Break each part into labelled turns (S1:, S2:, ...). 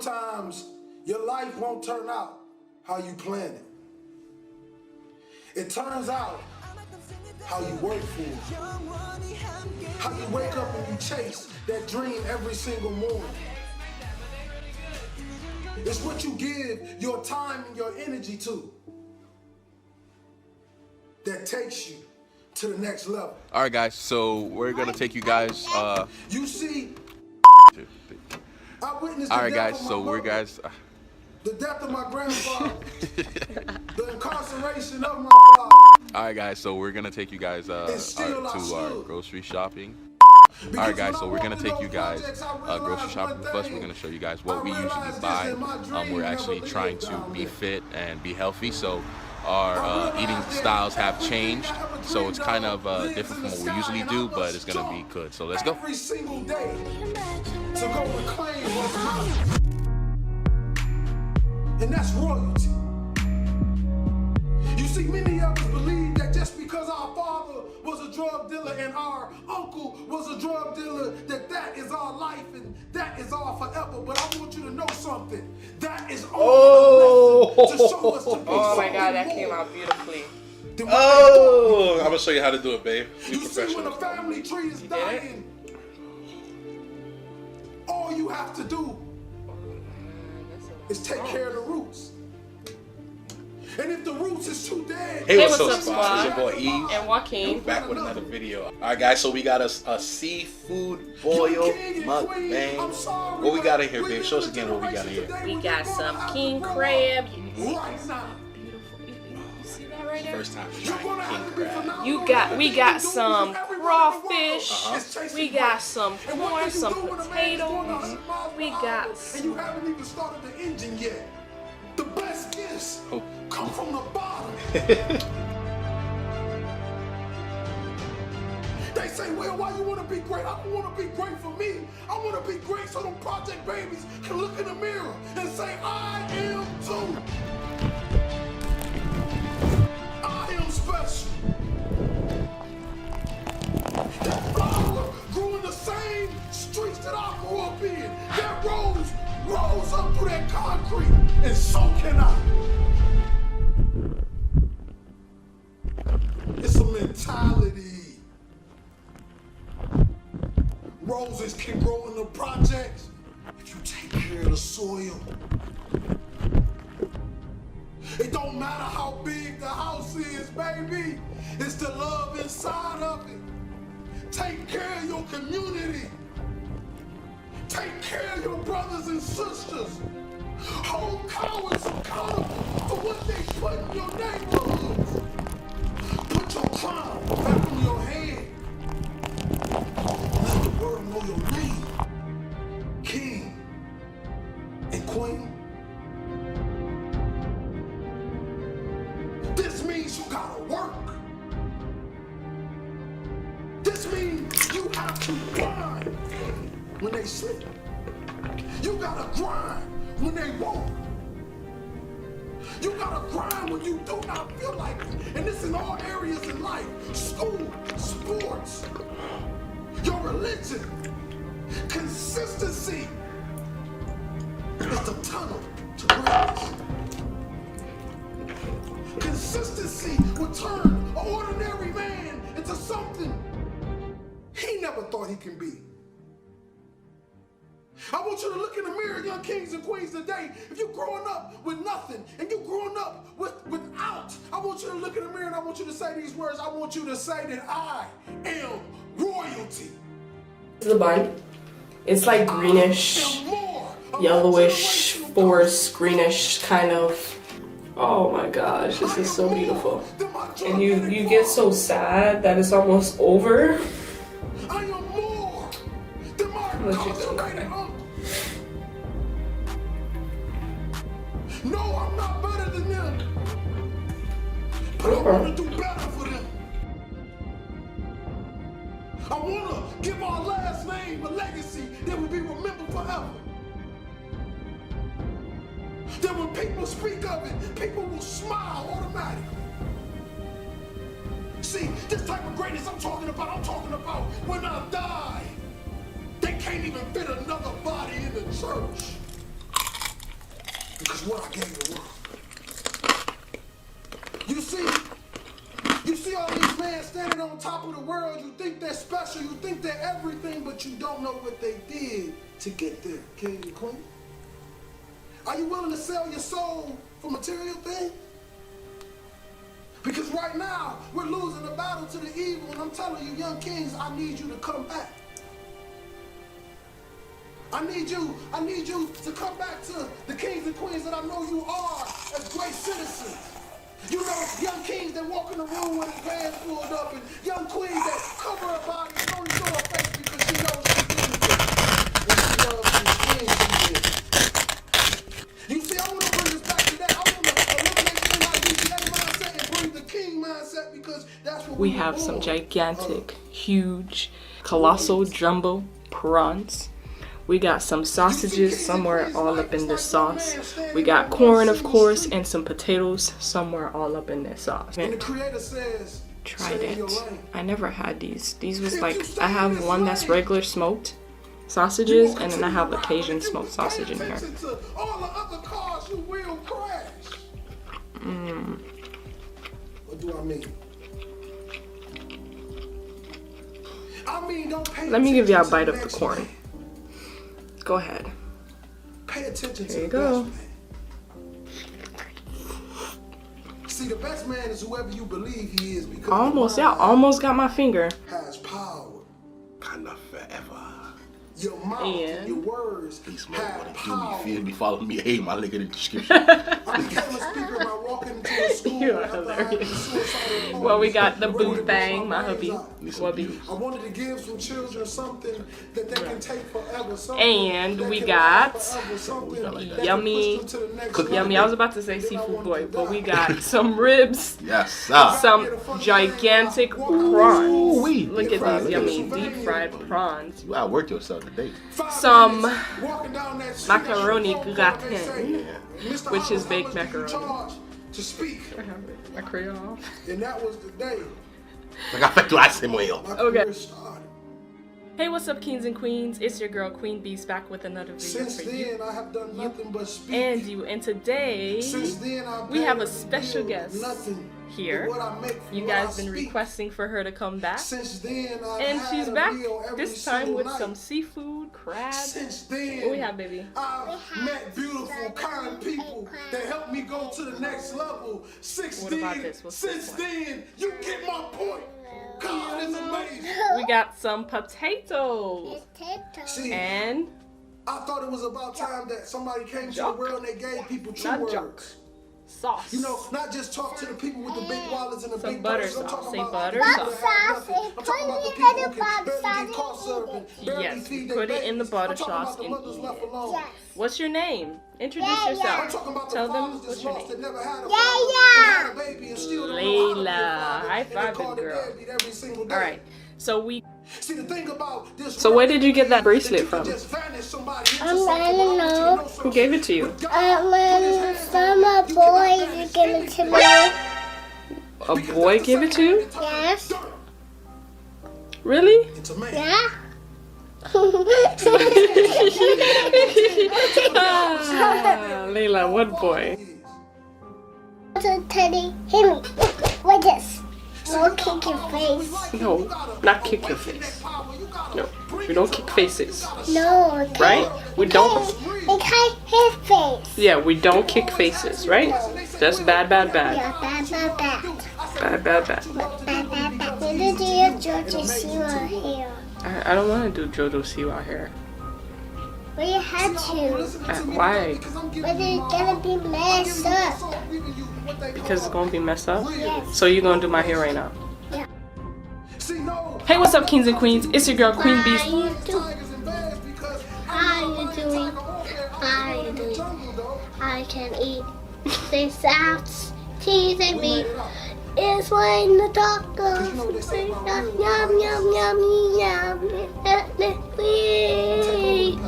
S1: Sometimes your life won't turn out how you plan it. It turns out how you work for it. How you wake up and you chase that dream every single morning. It's what you give your time and your energy to that takes you to the next level.
S2: All right, guys, so we're gonna take you guys.
S1: You see, I witnessed
S2: all right, guys, so we're guys.
S1: The death of my grandfather, the incarceration of my father.
S2: All right, guys, so we're gonna take you guys to our grocery shopping. All right, guys, so we're gonna take you guys grocery shopping with us. We're gonna show you guys what we usually buy. We're actually trying to be fit and be healthy, so our eating styles have changed. So it's kind of different from what we usually do, but it's gonna be good. So let's go.
S1: Every single day to go reclaim what's mine. And that's royalty. You see, many of us believe that just because our father was a drug dealer and our uncle was a drug dealer, that is our life and that is our forever. But I want you to know something. That is only a lesson to show us to be
S3: oh my God, that came out beautifully.
S4: Oh, I'm gonna show you how to do it, babe.
S1: You see, when a family tree is dying, all you have to do is take care of the roots. And if the roots is too dead,
S4: hey, what's
S3: up,
S4: up, squad? It's your boy Eve.
S3: And Joaquin.
S4: We're back with another video. All right, guys, so we got a seafood boil mukbang. What we got in here, babe? Show us again what we got in here.
S3: We got some king crab.
S1: right now,
S3: Beautiful. You see that right there?
S4: First time trying king crab.
S3: We got some crawfish. We got some corn, some potatoes. We got
S1: and you haven't even started the engine yet. The best gifts come from the bottom. They say, well, why you want to be great? I don't want to be great for me. I want to be great so them project babies can look in the mirror and say, I am too. I am special. That flower grew in the same streets that I grew up in. That rose up through that concrete, and so can I. It's a mentality. Roses can grow in the projects if you take care of the soil. It don't matter how big the house is, baby. It's the love inside of it. Take care of your community. Take care of your brothers and sisters. Hold cowards accountable for what they put in your neighborhoods. Put your crown back on your head. Let the world know your name. King and queen. This means you gotta work. This means you have to grind when they sleep. You gotta grind when they won't. You gotta grind when you do not feel like it. And this in all areas in life. School, sports, your religion. Consistency is the tunnel to greatness. Consistency will turn an ordinary man into something he never thought he can be. I want you to look in the mirror, young kings and queens, today. If you're growing up with nothing and you're growing up without, I want you to look in the mirror and I want you to say these words. I want you to say that I am royalty.
S5: This is a bun. It's like greenish, yellowish, forest, greenish kind of. Oh my gosh, this is so beautiful. And you get so sad that it's almost over.
S1: I am more than my incarcerated uncle. No, I'm not better than them. But I want to do better for them. I want to give our last name a legacy that will be remembered forever. That when people speak of it, people will smile automatically. See, this type of greatness I'm talking about when I die, they can't even fit another body in the church. Because what I gave the world. You see all these men standing on top of the world. You think they're special. You think they're everything, but you don't know what they did to get there, king and queen. Are you willing to sell your soul for material things? Because right now, we're losing the battle to the evil, and I'm telling you, young kings, I need you to come back. I need you to come back to the kings and queens that I know you are as great citizens. You know, young kings that walk in the room with their pants pulled up, and young queens that cover her body and only show her face because she knows she's doing it. And she loves the queen she is. You see, I want to bring us back to that. I want to eliminate the NIDCA mindset and bring the king mindset because that's what
S5: we have some gigantic, huge, colossal jumbo prawns. We got some sausages somewhere all up in this sauce. We got corn, of course, and some potatoes somewhere all up in this sauce.
S1: And the creator says,
S5: tried it. I never had these. These was like, I have one that's regular smoked sausages, and then I have the Cajun smoked sausage in here.
S1: All the other cars you will crash. What do I mean? Don't pay.
S5: Let me give y'all a bite of the corn. Go ahead.
S1: Pay attention to
S5: There you
S1: the
S5: go.
S1: best man. See, the best man is whoever you believe he is because
S5: Almost, yeah, almost got my finger.
S1: has power.
S4: Kinda forever.
S1: Your mouth and your words
S4: He smoke
S1: have
S4: what
S1: power.
S4: it do me, feel me, follow me, hey, my link in the description.
S1: I became a speaker by walking into a school.
S5: You are
S1: after I had
S5: hilarious.
S1: suicidal
S5: Well, we got
S1: thoughts.
S5: the
S1: Ready to
S5: boo
S1: bust
S5: bang, my
S1: brains
S5: hubby.
S1: out.
S5: Wubby.
S1: I wanted to give some children something that they can take forever. Something
S5: And
S1: that
S5: we
S1: can
S5: got
S1: last forever, something that can
S5: yummy,
S1: push them to the next
S5: yummy.
S1: level.
S5: I was about to say seafood boy, but we got some ribs,
S4: Yes, sir.
S5: some gigantic prawns.
S4: Ooh-wee.
S5: Look
S4: Deep
S5: at
S4: fried,
S5: these
S4: look at
S5: yummy
S4: this.
S5: deep fried prawns.
S4: You outworked yourself today.
S5: Some
S1: Walking down that street,
S5: macaroni
S1: they say,
S5: gratin,
S1: "Mr.
S5: which is
S1: How
S5: baked
S1: much did you
S5: macaroni.
S1: charge to speak?"
S5: My crayon.
S1: And that was the day
S4: Like I felt like same way.
S1: my
S5: Okay.
S1: career started.
S5: Hey, what's up, kings and queens? It's your girl Queen Beast back with another video
S1: Since
S5: for you
S1: then, I have done nothing but speak.
S5: and you. And today
S1: Since then, I've
S5: we have a
S1: done
S5: special guest
S1: nothing
S5: here.
S1: but what I make from
S5: You
S1: what I
S5: guys been
S1: speak.
S5: requesting for her to come back,
S1: Since then, I've
S5: and
S1: had
S5: she's
S1: a
S5: back
S1: meal every
S5: this time
S1: single
S5: with
S1: night.
S5: some seafood, crab.
S1: Since then,
S5: What we have, baby?
S1: I've met beautiful, kind people that helped me go to the next level.
S5: What about this? What's this
S1: Since
S5: one?
S1: then, you get my point. God is amazing.
S5: We got some potatoes
S1: See,
S5: and
S1: I thought it was about time that somebody came to the
S5: Junk.
S1: world and they gave people true
S5: not
S1: words.
S5: junk sauce.
S1: You know, not just talk to the people with the big wallets and the
S5: Some
S1: big
S5: butter
S1: purses. I'm
S5: sauce.
S1: talking
S5: Say
S1: about
S5: butter
S1: the people
S5: sauce.
S1: that have nothing. I'm talking about the people who can barely get car serving, barely
S5: Yes,
S1: feed
S5: we
S1: their
S5: put it in the
S1: babies.
S5: butter
S1: I'm talking
S5: sauce
S1: about the
S5: and
S1: mothers
S5: eat
S1: left
S5: it.
S1: alone.
S5: What's your name? Introduce
S1: I'm
S5: yourself.
S1: talking about the
S5: Tell them
S1: fathers
S5: what's
S1: that's
S5: your
S1: lost that
S5: name.
S1: never had a father, that had a baby and still don't know how to be a
S5: Layla.
S1: father,
S5: High
S1: and they
S5: five
S1: call
S5: it,
S1: the
S5: girl.
S1: deadbeat every single day.
S5: All right. So we.
S1: See, the thing about this
S5: So where did you get that
S1: world is
S5: bracelet
S1: you can
S5: from?
S1: just vanish somebody into
S6: I
S1: something
S6: don't
S1: without you to
S6: know.
S1: know
S5: Who
S1: something.
S5: gave it to you?
S1: But God put his hands
S6: From
S1: on
S6: a
S1: you, you
S6: boy
S1: cannot
S6: you
S1: vanish
S6: give it to
S1: anything.
S6: me.
S5: A boy gave it to you?
S6: Yes.
S5: Really?
S1: It's a man.
S6: Yeah.
S5: Ah, Layla, what boy?
S6: So Teddy, hit me. Like this. I'll kick your face.
S5: No, not kick your face. No, we don't kick faces,
S6: No, okay.
S5: right? We don't.
S6: It can't hit face.
S5: Yeah, we don't kick faces, right? That's bad, bad, bad.
S6: Yeah, bad, bad, bad.
S5: Bad, bad, bad.
S6: Bad, bad, bad. When did you Georgia Siwa here?
S5: I don't want to do Jojo Siwa here.
S6: Well, you had to.
S5: Why?
S6: But it's gonna be messed up.
S5: Because it's gonna be messed up? So you're gonna do my hair right now?
S6: Yeah.
S5: Hey, what's up, kings and queens? It's your girl, Queen Beast.
S6: How you doing? How you doing? How you doing? I can eat this out. Cheese and meat. It's when the dog goes. Yum, yum, yum, yum, yum.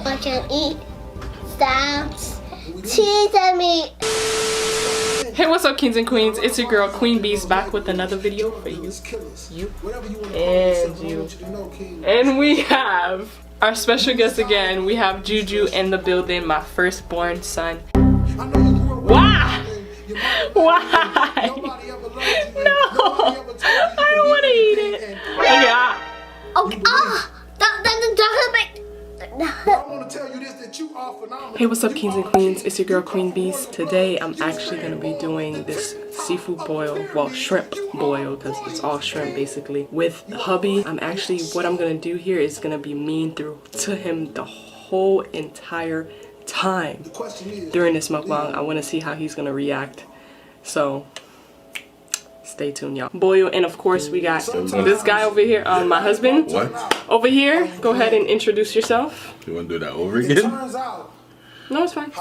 S6: I can eat stamps, cheese and meat.
S5: Hey, what's up, kings and queens? It's your girl, Queen Beast, back with another video for you. And you. And we have our special guest again. We have Juju in the building, my firstborn son.
S3: Why? Why? No, I don't want to eat it. Okay,
S6: Okay.
S5: Hey, what's up, kings and queens? It's your girl, Queen Beast. Today, I'm actually going to be doing this seafood boil, well, shrimp boil, because it's all shrimp, basically. With hubby, what I'm going to do here is going to be mean to him the whole entire time during this mukbang. I want to see how he's going to react. So, stay tuned, y'all. Boil, and of course, we got this guy over here, my husband.
S2: What?
S5: Over here. Go ahead and introduce yourself.
S2: You want to do that over again?
S5: No, it's fine.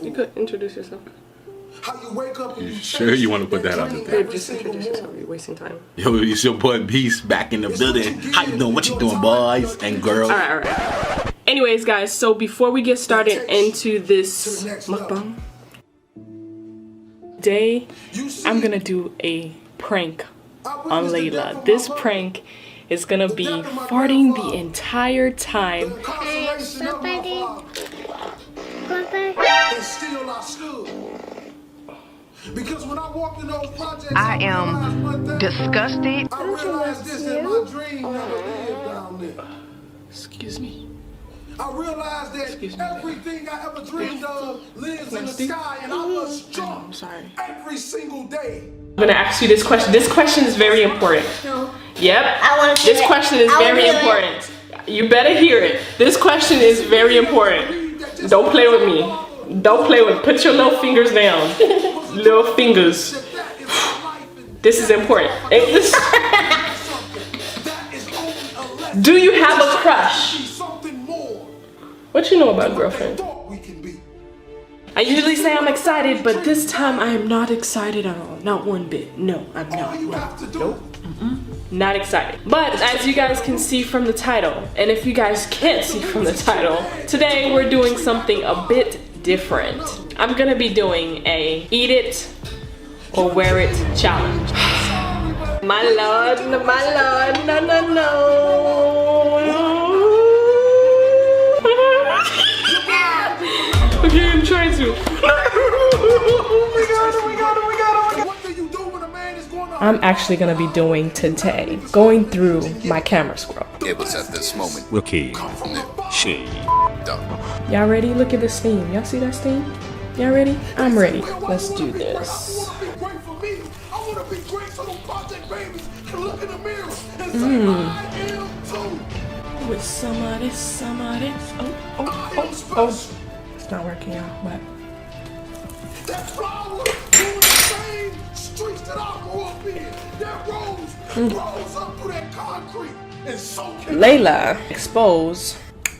S5: You could introduce yourself.
S2: You sure you want to put that on the
S5: Babe, just introduce yourself. You're wasting time.
S4: Yo, it's your boy Beast back in the building. How you doing? What you doing, boys and girls?
S5: Alright. Anyways, guys, so before we get started into this mukbang, today I'm gonna do a prank on Layla. This prank is gonna be farting the entire time.
S7: I am disgusted.
S5: Excuse me.
S1: I realized that everything I ever dreamed of lives in the sky, and I must jump
S5: I'm sorry.
S1: every single day.
S5: I'm gonna ask you this question. This question is very important.
S6: No.
S5: Yep.
S6: I want to
S5: This question is very important. You better hear it. This question is very important. Don't play with me. Don't play with. Put your little fingers down. Little fingers. This is important. Do you have a crush? What you know about girlfriend? I usually say I'm excited, but this time I am not excited at all. Not one bit. No, I'm not. No. Nope. Not excited. But as you guys can see from the title, and if you guys can't see from the title, today we're doing something a bit different. I'm gonna be doing a eat it or wear it challenge. My lord, no, no. Okay, I'm trying to. I'm actually gonna be doing today, going through my camera scroll.
S8: It was at this moment.
S9: Okay. Shade.
S5: Y'all ready? Look at the steam. Y'all see that steam? Y'all ready? I'm ready. Let's do this. With some of this. Oh. It's not working out, but.
S1: That flower doing the same streets that I grew up in. That rose up through that concrete and soaking.
S5: Layla, expose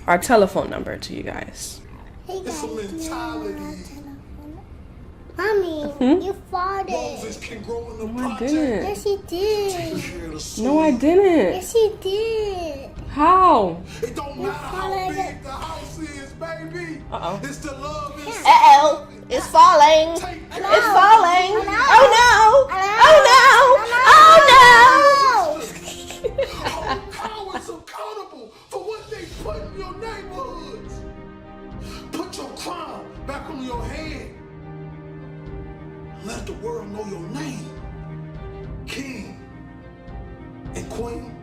S5: our telephone number to you guys.
S1: It's a mentality.
S6: Mommy, you farted.
S1: Roses can grow in the
S5: No, I didn't.
S6: Yes, you did.
S5: No, I didn't.
S6: Yes, you did.
S5: How?
S1: It don't matter how big the house is, baby.
S5: Uh-oh.
S1: It's the love inside.
S6: Uh-oh. It's falling. It's falling. Oh no. Oh no.
S1: Hold cowards accountable for what they put in your neighborhoods. Put your crown back on your head. Let the world know your name. King and queen.